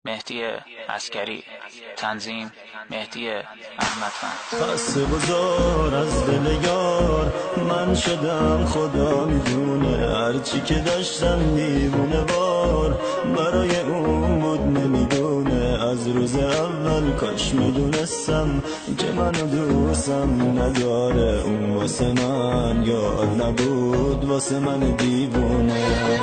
مهدی عسکری. تنظیم مهدی احمدفند. خسته بزار از دل یار من شدم، خدا میدونه هرچی که داشتم دیوونه وار برای اون بود نمیدونه. از روز اول کاش میدونستم که منو دوستم نداره. اون واسه من یاد نبود، واسه من دیوونه.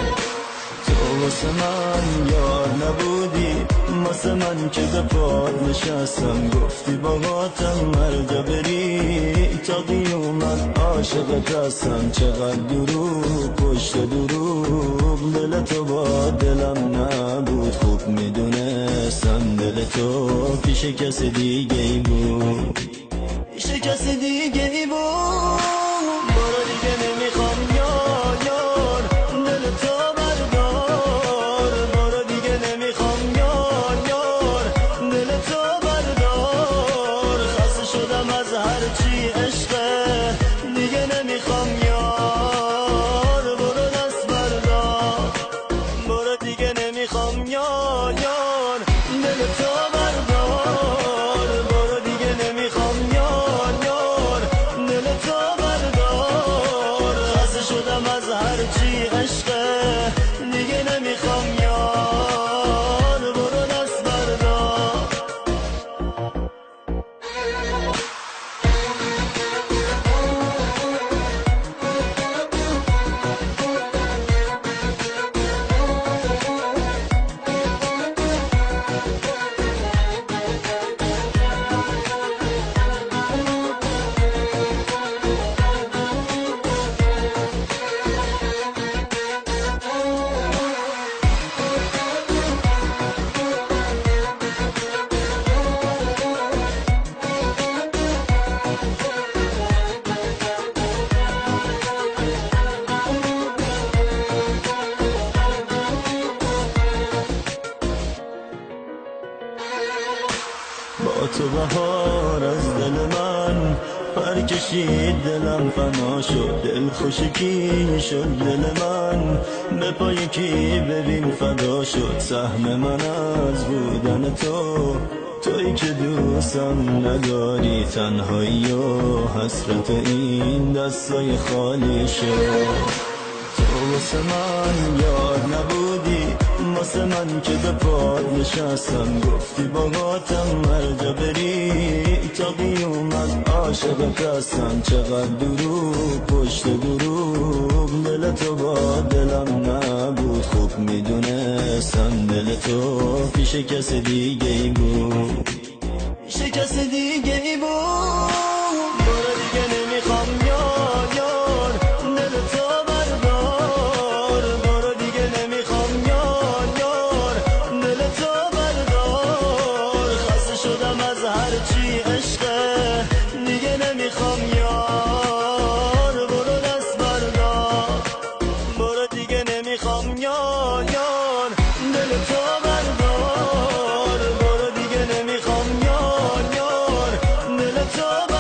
تو واسه من یار نبودی، واسه من که به پاد نشستم. گفتی باهاتم هر جا بری تا قیامت عاشقت هستم. چقدر دروغ پشت دروغ، دل تو با دلم نبود. خوب میدونستم دل تو پیش کس دیگه ای بود، پیش کس دیگه ای بود. برو دیگه نمیخوام یار دل تو بردار. برو دیگه نمیخوام یار دل تو بردار. خسته شدم از هرچی عشقه، دیگه نمیخوام یار. برو دست بردار. برو دیگه نمیخوام یار دل تو بردار. برو دیگه نمیخوام یار دل تو بردار. خسته شدم از هرچی عشقه، دیگه نمیخوام یار. برو دست بردار. با تو بهار از دل من پر کشید، دلم فنا شد. دل خوشکی شد دل من، به پای کی ببین فدا شد. سهم من از بودن تو، تویی که دوستم نداری. تنهایی و حسرت این دستای خالی شد. تو واسه من یار نبودی، واسه من که به پاد نشستم. گفتی باهاتم هر جا بری تا قیامت عاشقت هستم. چقدر دروغ پشت دروغ، دل تو با دلم نبود. خوب میدونستم دل تو پیش کس دیگه ای بود، پیش کس دیگه ای بود. برو دیگه نمیخوام یار دل تو بردار. برو دیگه نمیخوام یار دل تو بردار. خسته شدم از هرچی عشقه، دیگه نمیخوام یار. برو دست بردار. برو دیگه نمیخوام یار دل تو بردار. برو دیگه نمیخوام یار دل تو بردار.